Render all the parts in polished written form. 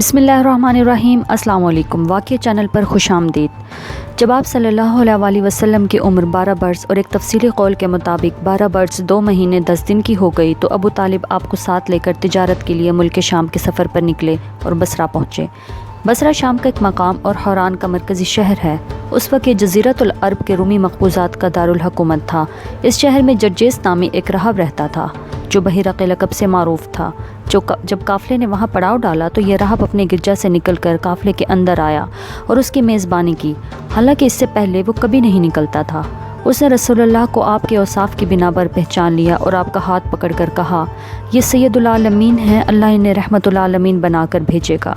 बिस्मिल्लाहिर्रहमानिर्रहीम। अस्सलाम वालेकुम। वाक़िया चैनल पर खुश आमदीद। जब आप सल्लल्लाहु अलैहि वसल्लम की उम्र 12 बरस और एक तफसीली कौल के मुताबिक 12 बरस 2 महीने 10 दिन की हो गई तो अबू तालिब आपको साथ लेकर तिजारत के लिए मुल्क शाम के सफ़र पर निकले और बसरा पहुँचे। बसरा शाम का एक मकाम और हौरान का मरकज़ी शहर है। उस वक्त ये जज़ीरतुल अरब के रूमी मक़बूज़ात का दारुल हुकूमत था। इस शहर में जर्जेस नामी एक राहब रहता था जो बहिरा के लक़ब से मारूफ़ था। जब काफ़िले ने वहाँ पड़ाव डाला तो यह राहब अपने गिरजा से निकलकर काफ़िले के अंदर आया और उसकी मेज़बानी की। हालांकि इससे पहले वो कभी नहीं निकलता था। उसने रसूलुल्लाह को आपके औसाफ की बिना पर पहचान लिया और आपका हाथ पकड़कर कहा, ये सैयदुल आलमीन हैं, अल्लाह इन्हें रहमतुल आलमीन बनाकर भेजेगा।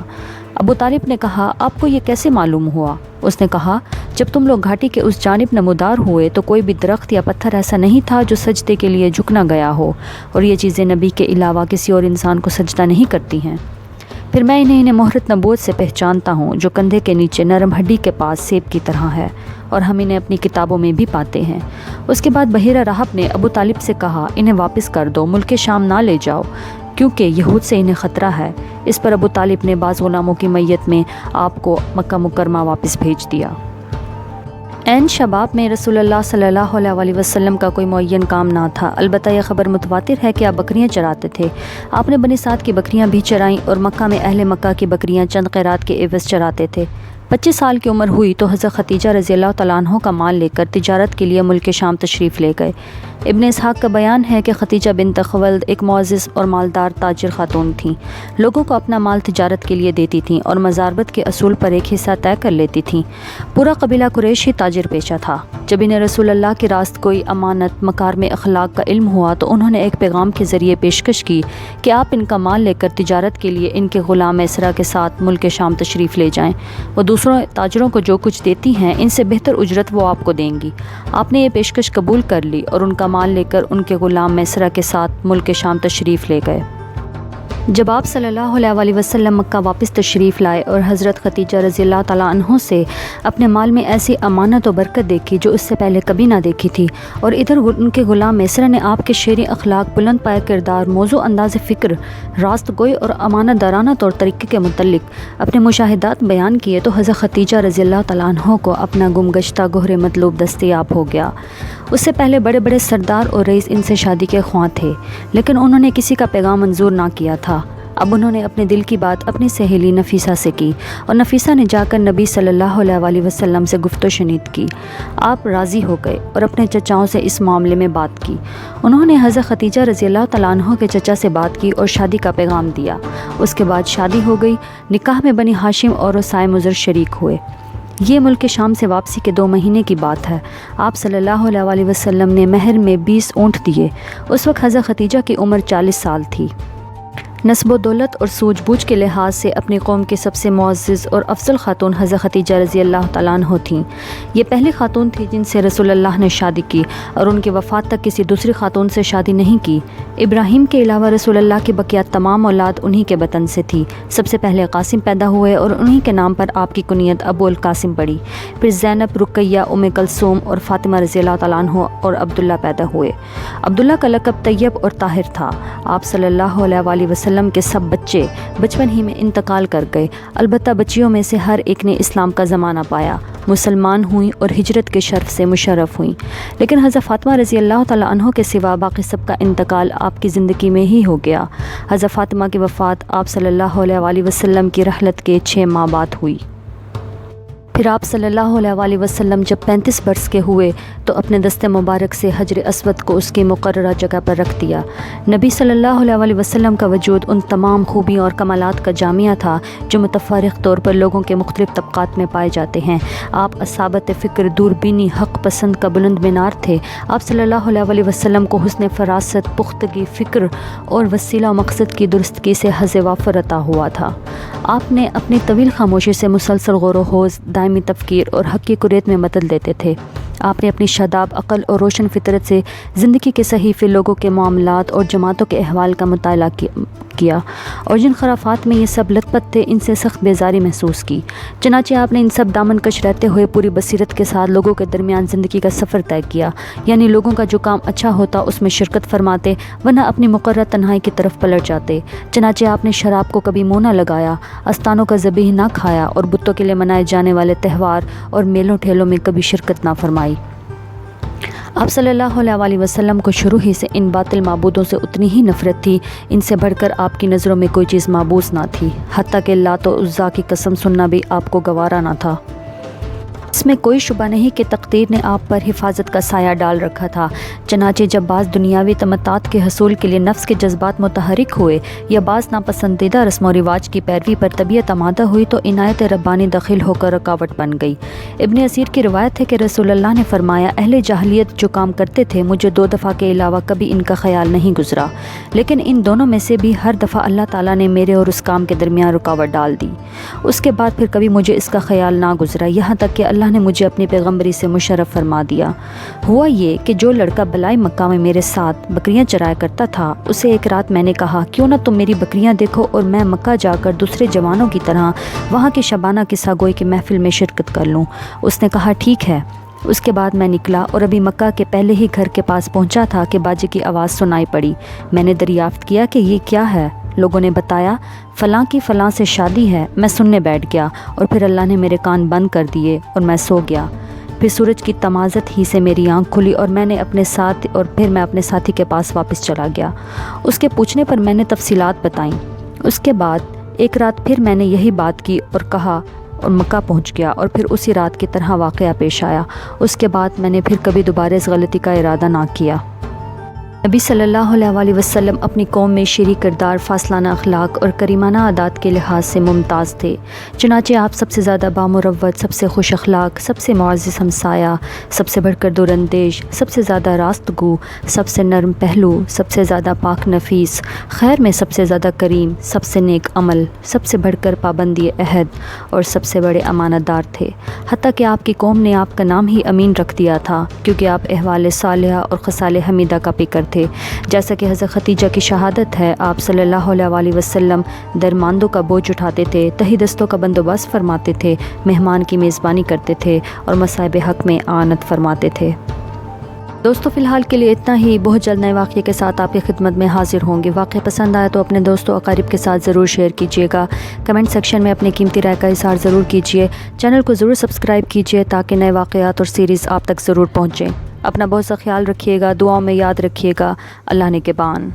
अबू तालिब ने कहा, आपको ये कैसे मालूम हुआ? उसने कहा, जब तुम लोग घाटी के उस जानिब नमूदार हुए तो कोई भी दरख्त या पत्थर ऐसा नहीं था जो सजदे के लिए झुक ना गया हो, और ये चीज़ें नबी के अलावा किसी और इंसान को सजदा नहीं करती हैं। फिर मैं इन्हें मोहरत नबूवत से पहचानता हूँ जो कंधे के नीचे नरम हड्डी के पास सेब की तरह है, और हम इन्हें अपनी किताबों में भी पाते हैं। उसके बाद बहिरा राहब ने अबू तालिब से कहा, इन्हें वापस कर दो, मुल्क शाम ना ले जाओ, क्योंकि यहूद से इन्हें ख़तरा है। इस पर अबू तालिब ने बाज़ गुलामों की मैयत में आपको मक्का मुकरमा वापस भेज दिया। ऐन शबाब में रसूलुल्लाह सल्लल्लाहु अलैहि वसल्लम का कोई मुअय्यन काम ना था। अलबत्ता यह ख़बर मुतवातिर है कि आप बकरियां चराते थे। आपने बनी साद की बकरियां भी चराईं और मक्का में अहले मक्का की बकरियां चंद क़ैरात के एवज़ चराते थे। 25 साल की उम्र हुई तो हज़रत खदीजा रज़ियल्लाहु तआला अन्हा का माल लेकर तिजारत के लिए मुल्क शाम तशरीफ़ ले गए। इब्न इसहाक़ का बयान है कि खदीजा बिन्त खुवैलिद एक मुअज़्ज़ज़ और मालदार ताजिर खातून थीं। लोगों को अपना माल तिजारत के लिए देती थीं और मज़ारबत के असूल पर एक हिस्सा तय कर लेती थीं। पूरा कबीला कुरैश ही ताजिर पेशा था। जब इन्हें रसूलुल्लाह की रास्त कोई अमानत मकार में अखलाक का इल्म हुआ तो उन्होंने एक पैगाम के ज़रिए पेशकश की कि आप इनका माल लेकर तिजारत के लिए इनके ग़ुलाम मैसरा के साथ मुल्क शाम तशरीफ़ ले जाएँ। वो दूसरों ताजरों को जो कुछ देती हैं इनसे बेहतर उजरत वो आपको देंगी। आपने ये पेशकश कबूल कर ली और उनका माल लेकर उनके ग़ुलाम मैसरा के साथ मुल्क शाम तशरीफ़ ले गए। जब आप सल्लल्लाहु अलैहि वसल्लम मक्का वापस तशरीफ़ लाए और हज़रत खदीजा रज़ियल्लाहु तआला अन्हा से अपने माल में ऐसी अमानत और बरकत देखी जो उससे पहले कभी ना देखी थी, और इधर उनके ग़ुलाम मैसरा ने आपके शेरी अखलाक, बुलंद पाया किरदार, मौजू अंदाज़ फ़िक्र, रास्त गोई और अमानत दाराना तौर तरीक़े के मुतल्लिक़ अपने मुशाहिदात बयान किए तो हज़रत खदीजा रज़ियल्लाहु तआला अन्हा को अपना गुमगश्ता गोहरे मतलूब दस्तयाब हो गया। उससे पहले बड़े बड़े सरदार और रईस इनसे शादी के ख्वाह थे, लेकिन उन्होंने किसी का पैगाम मंजूर ना किया था। अब उन्होंने अपने दिल की बात अपनी सहेली नफीसा से की और नफीसा ने जाकर नबी सल्लल्लाहु अलैहि वसल्लम से गुफ्तो शनीद की। आप राज़ी हो गए और अपने चचाओं से इस मामले में बात की। उन्होंने हज़रत खदीजा रज़ियल्लाहु तआला अन्हा के चचा से बात की और शादी का पैगाम दिया। उसके बाद शादी हो गई। निकाह में बनी हाशिम और साए मुज़र शरीक हुए। ये मुल्क शाम से वापसी के 2 महीने की बात है। आप सल्लल्लाहु अलैहि वसल्लम ने महर में 20 ऊँट दिए। उस वक्त हज़रत खदीजा की उम्र 40 साल थी। नस्ब दौलत और सूझबूझ के लिहाज से अपनी कौम के सबसे मुअज़्ज़ज़ और अफजल खातून हज़रत खदीजा रज़ियल्लाहु तआला अन्हा थीं। ये पहली खातून थी जिनसे रसूलुल्लाह ने शादी की और उनकी वफ़ात तक किसी दूसरी खातून से शादी नहीं की। इब्राहीम के अलावा रसूलुल्लाह की बकिया तमाम औलाद उन्हीं के बतन से थी। सबसे पहले कासिम पैदा हुए और उन्हीं के नाम पर आपकी कुनियत अबुल कासिम पड़ी। फिर ज़ैनब, रुक़ैया, उम्मे कुलसूम और फ़ातिमा रज़ियल्लाहु तआला अन्हा और अब्दुल्ला पैदा हुए। अब्दुल्ला का लक़ब तैयब और ताहिर था। आप सल्लल्लाहु अलैहि वसल्लम के सब बच्चे बचपन ही में इंतकाल कर गए। अलबत्ता बच्चियों में से हर एक ने इस्लाम का ज़माना पाया, मुसलमान हुई और हिजरत के शर्फ से मुशर्रफ हुई। लेकिन हज़रत फ़ातिमा रज़ियल्लाहु तआला अन्हा के सिवा बाकी सब का इंतकाल आपकी ज़िंदगी में ही हो गया। हज़रत फ़ातिमा की वफ़ात आप सल्लल्लाहु अलैहि वसल्लम की रहलत के 6 माह बाद हुई। फिर आप सल्लल्लाहु अलैहि वसल्लम जब 35 बरस के हुए तो अपने दस्ते मुबारक से हजर अस्वद को उसकी मुकर्ररा जगह पर रख दिया। नबी सल्लल्लाहु अलैहि वसल्लम का वजूद उन तमाम खूबियों और कमालात का जामिया था जो मुतफ़र्रिक़ तौर पर लोगों के मुख्तलिफ़ तबक़ात में पाए जाते हैं। आप असाबत फ़िक्र, दूरबीनी, हक़ पसंद का बुलंद मीनार थे। आप सल्लल्लाहु अलैहि वसल्लम को हुस्न फ़रासत, पुख्तगी, फ़िक्र और वसीला मकसद की दुरुस्तगी से हज़ वाफ़र अता हुआ था। आपने अपनी तवील खामोशी से मुसलसल गौर होज़, दायमी तफ़कीर और हक़ की कुर्रत में मदद देते थे। आपने अपनी शादाब अक़ल और रोशन फितरत से ज़िंदगी के सहीफ़े, लोगों के मामलात और जमातों के अहवाल का मुताला کیا اور جن خرافات میں یہ سب لت پت تھے ان سے سخت بیزاری محسوس کی۔ چنانچہ آپ نے ان سب دامن کش رہتے ہوئے پوری بصیرت کے ساتھ لوگوں کے درمیان زندگی کا سفر طے کیا، یعنی لوگوں کا جو کام اچھا ہوتا اس میں شرکت فرماتے، ورنہ اپنی مقررہ تنہائی کی طرف پلٹ جاتے۔ چنانچہ آپ نے شراب کو کبھی منہ نہ لگایا، استانوں کا ذبیح نہ کھایا اور بتوں کے لیے منائے جانے والے تہوار اور میلوں ٹھیلوں میں کبھی شرکت نہ فرمائی۔ آپ صلی اللہ علیہ وسلم کو شروع ہی سے ان باطل معبودوں سے اتنی ہی نفرت تھی، ان سے بڑھ کر آپ کی نظروں میں کوئی چیز معبوس نہ تھی، حتیٰ کہ لات و عزیٰ کی قسم سننا بھی آپ کو گوارا نہ تھا۔ اس میں کوئی شبہ نہیں کہ تقدیر نے آپ پر حفاظت کا سایہ ڈال رکھا تھا۔ چنانچہ جب بعض دنیاوی تمتعات کے حصول کے لیے نفس کے جذبات متحرک ہوئے یا بعض ناپسندیدہ رسم و رواج کی پیروی پر طبیعت آمادہ ہوئی تو عنایت ربانی دخیل ہو کر رکاوٹ بن گئی۔ ابن اسیر کی روایت ہے کہ رسول اللہ نے فرمایا، اہل جاہلیت جو کام کرتے تھے مجھے 2 دفعہ کے علاوہ کبھی ان کا خیال نہیں گزرا، لیکن ان دونوں میں سے بھی ہر دفعہ اللہ تعالیٰ نے میرے اور اس کام کے درمیان رکاوٹ ڈال دی۔ اس کے بعد پھر کبھی مجھے اس کا خیال نہ گزرا، یہاں تک کہ اللہ نے مجھے اپنی پیغمبری سے مشرف فرما دیا۔ ہوا یہ کہ جو لڑکا بلائی مکہ میں میرے ساتھ بکریاں چرایا کرتا تھا، اسے ایک رات میں نے کہا، کیوں نہ تم میری بکریاں دیکھو اور میں مکہ جا کر دوسرے جوانوں کی طرح وہاں کی شبانہ قصہ گوئی کی محفل میں شرکت کر لوں۔ اس نے کہا ٹھیک ہے۔ اس کے بعد میں نکلا اور ابھی مکہ کے پہلے ہی گھر کے پاس پہنچا تھا کہ باجے کی آواز سنائی پڑی۔ میں نے دریافت کیا کہ یہ کیا ہے؟ لوگوں نے بتایا فلاں کی فلاں سے شادی ہے۔ میں سننے بیٹھ گیا اور پھر اللہ نے میرے کان بند کر دیے اور میں سو گیا۔ پھر سورج کی تمازت ہی سے میری آنکھ کھلی اور میں اپنے ساتھی کے پاس واپس چلا گیا۔ اس کے پوچھنے پر میں نے تفصیلات بتائیں۔ اس کے بعد ایک رات پھر میں نے یہی بات کی اور کہا اور مکہ پہنچ گیا اور پھر اسی رات کی طرح واقعہ پیش آیا۔ اس کے بعد میں نے پھر کبھی دوبارہ اس غلطی کا ارادہ نہ کیا۔ نبی صلی اللہ علیہ وسلم اپنی قوم میں شرعی کردار، فاصلانہ اخلاق اور کریمانہ عادات کے لحاظ سے ممتاز تھے۔ چنانچہ آپ سب سے زیادہ بامروت، سب سے خوش اخلاق، سب سے معزز ہمسایہ، سب سے بڑھ کر دور اندیش، سب سے زیادہ راست گو، سب سے نرم پہلو، سب سے زیادہ پاک نفیس، خیر میں سب سے زیادہ کریم، سب سے نیک عمل، سب سے بڑھ کر پابندی عہد اور سب سے بڑے امانت دار تھے۔ حتیٰ کہ آپ کی قوم نے آپ کا نام ہی امین رکھ دیا تھا، کیونکہ آپ احوال صالحہ اور خصال حمیدہ کا پیکر تھے۔ جیسا کہ حضرت خدیجہ کی شہادت ہے، آپ صلی اللہ علیہ وسلم درماندوں کا بوجھ اٹھاتے تھے، تہی دستوں کا بندوبست فرماتے تھے، مہمان کی میزبانی کرتے تھے اور مصائب حق میں اعانت فرماتے تھے۔ دوستو فی الحال کے لیے اتنا ہی۔ بہت جلد نئے واقعے کے ساتھ آپ کی خدمت میں حاضر ہوں گے۔ واقعہ پسند آیا تو اپنے دوستوں اقارب کے ساتھ ضرور شیئر کیجیے گا۔ کمنٹ سیکشن میں اپنی قیمتی رائے کا اظہار ضرور کیجیے۔ چینل کو ضرور سبسکرائب کیجیے تاکہ نئے واقعات اور سیریز آپ تک ضرور پہنچیں۔ اپنا بہت سا خیال رکھیے گا، دعاؤں میں یاد رکھیے گا۔ اللہ نگہبان۔